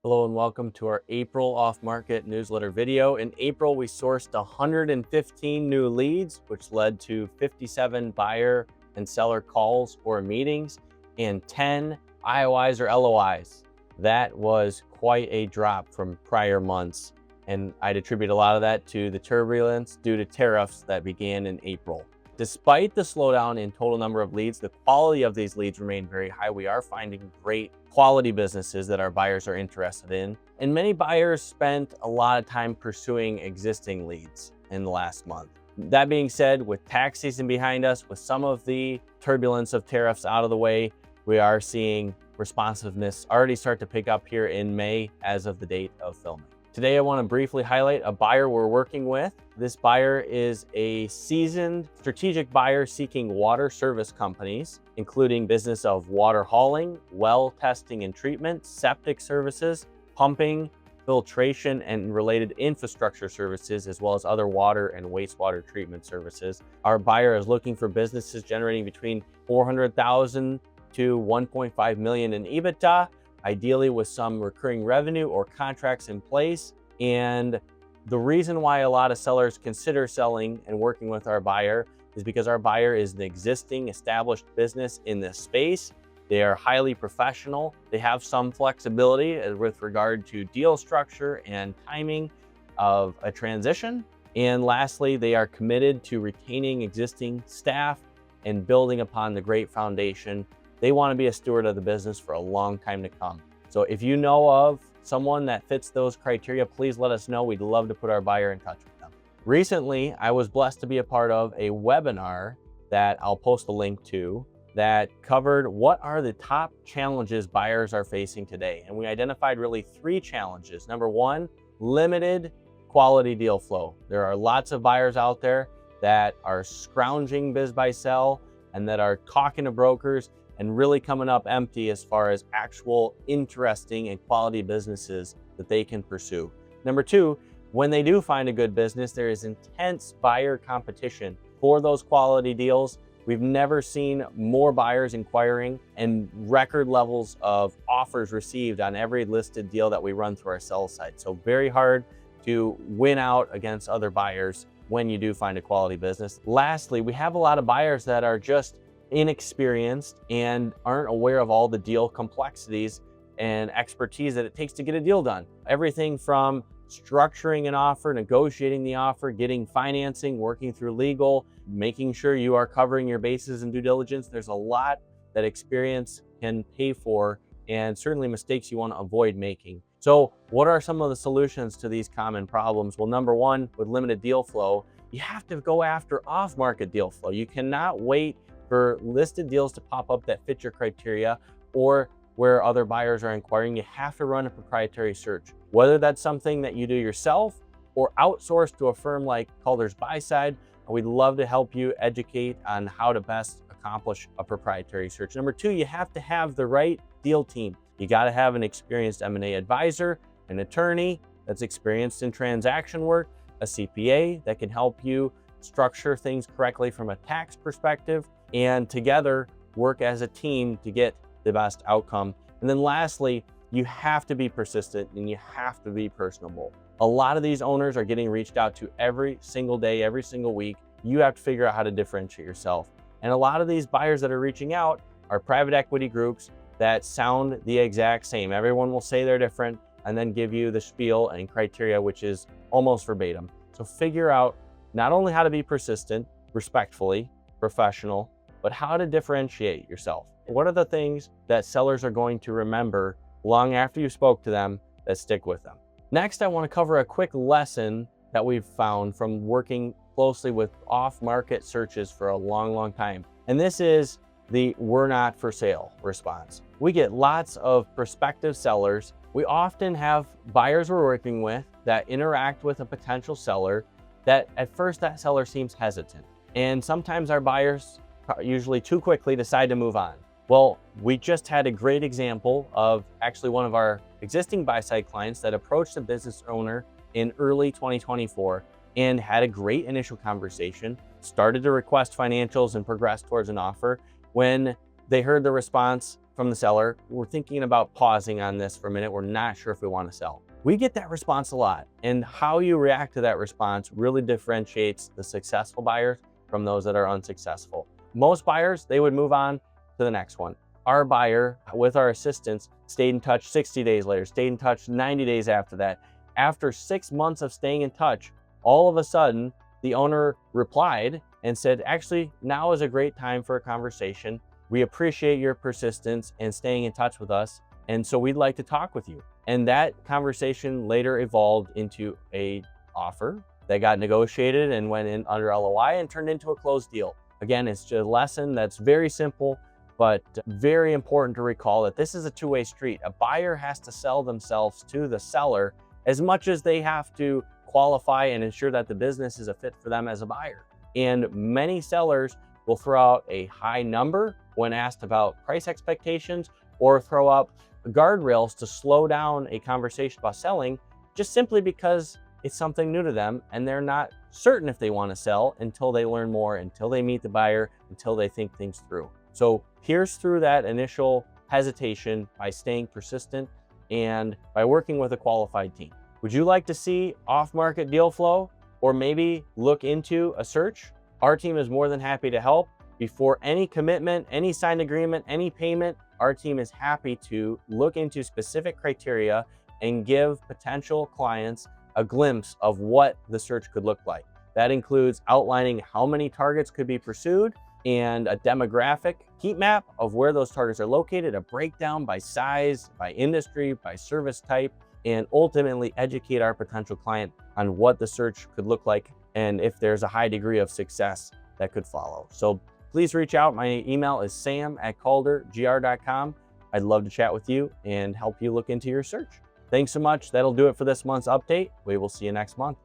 Hello and welcome to our April off-market newsletter video. In April, we sourced 115 new leads, which led to 57 buyer and seller calls or meetings and 10 IOIs or LOIs. That was quite a drop from prior months, and I'd attribute a lot of that to the turbulence due to tariffs that began in April. Despite the slowdown in total number of leads, the quality of these leads remained very high. We are finding great quality businesses that our buyers are interested in. And many buyers spent a lot of time pursuing existing leads in the last month. That being said, with tax season behind us, with some of the turbulence of tariffs out of the way, we are seeing responsiveness already start to pick up here in May as of the date of filming. Today, I want to briefly highlight a buyer we're working with. This buyer is a seasoned strategic buyer seeking water service companies, including business of water hauling, well testing and treatment, septic services, pumping, filtration, and related infrastructure services, as well as other water and wastewater treatment services. Our buyer is looking for businesses generating between $400,000 to $1.5 million in EBITDA, ideally with some recurring revenue or contracts in place. And the reason why a lot of sellers consider selling and working with our buyer is because our buyer is an existing established business in this space. They are highly professional. They have some flexibility with regard to deal structure and timing of a transition. And lastly, they are committed to retaining existing staff and building upon the great foundation. They want to be a steward of the business for a long time to come. So if you know of someone that fits those criteria, please let us know. We'd love to put our buyer in touch with them. Recently, I was blessed to be a part of a webinar that I'll post a link to that covered what are the top challenges buyers are facing today. And we identified really 3 challenges. Number 1, limited quality deal flow. There are lots of buyers out there that are scrounging biz buy sell and that are talking to brokers and really coming up empty as far as actual interesting and quality businesses that they can pursue. Number 2, when they do find a good business, there is intense buyer competition for those quality deals. We've never seen more buyers inquiring and record levels of offers received on every listed deal that we run through our sell site. So very hard to win out against other buyers when you do find a quality business. Lastly, we have a lot of buyers that are just inexperienced and aren't aware of all the deal complexities and expertise that it takes to get a deal done. Everything from structuring an offer, negotiating the offer, getting financing, working through legal, making sure you are covering your bases in due diligence. There's a lot that experience can pay for, and certainly mistakes you want to avoid making. So what are some of the solutions to these common problems? Well, number 1, with limited deal flow, you have to go after off-market deal flow. You cannot wait for listed deals to pop up that fit your criteria or where other buyers are inquiring. You have to run a proprietary search, whether that's something that you do yourself or outsource to a firm like Calder's Buy Side. We'd love to help you educate on how to best accomplish a proprietary search. Number 2, you have to have the right deal team. You got to have an experienced M&A advisor, an attorney that's experienced in transaction work, a CPA that can help you structure things correctly from a tax perspective, and together work as a team to get the best outcome. And then lastly, you have to be persistent and you have to be personable. A lot of these owners are getting reached out to every single day, every single week. You have to figure out how to differentiate yourself. And a lot of these buyers that are reaching out are private equity groups that sound the exact same. Everyone will say they're different and then give you the spiel and criteria, which is almost verbatim. So figure out not only how to be persistent, respectfully, professional, but how to differentiate yourself. What are the things that sellers are going to remember long after you spoke to them that stick with them? Next, I want to cover a quick lesson that we've found from working closely with off-market searches for a long time. And this is the "we're not for sale" response. We get lots of prospective sellers. We often have buyers we're working with that interact with a potential seller that at first that seller seems hesitant. And sometimes our buyers usually too quickly decide to move on. Well, we just had a great example of actually one of our existing buy-side clients that approached a business owner in early 2024 and had a great initial conversation, started to request financials and progress towards an offer. When they heard the response, from the seller, we're thinking about pausing on this for a minute. We're not sure if we want to sell. We get that response a lot, and how you react to that response really differentiates the successful buyers from those that are unsuccessful. Most buyers, they would move on to the next one. Our buyer, with our assistance, stayed in touch 60 days later, stayed in touch 90 days after that. After 6 months of staying in touch, all of a sudden, the owner replied and said, actually, now is a great time for a conversation. We appreciate your persistence and staying in touch with us, and so we'd like to talk with you. And that conversation later evolved into an offer that got negotiated and went in under LOI and turned into a closed deal. Again, it's just a lesson that's very simple, but very important to recall that this is a two-way street. A buyer has to sell themselves to the seller as much as they have to qualify and ensure that the business is a fit for them as a buyer. And many sellers will throw out a high number when asked about price expectations, or throw up guardrails to slow down a conversation about selling, just simply because it's something new to them and they're not certain if they want to sell until they learn more, until they meet the buyer, until they think things through. So pierce through that initial hesitation by staying persistent and by working with a qualified team. Would you like to see off-market deal flow, or maybe look into a search? Our team is more than happy to help. Before any commitment, any signed agreement, any payment, our team is happy to look into specific criteria and give potential clients a glimpse of what the search could look like. That includes outlining how many targets could be pursued and a demographic heat map of where those targets are located, a breakdown by size, by industry, by service type, and ultimately educate our potential client on what the search could look like and if there's a high degree of success that could follow. So please reach out. My email is sam@caldergr.com. I'd love to chat with you and help you look into your search. Thanks so much. That'll do it for this month's update. We will see you next month.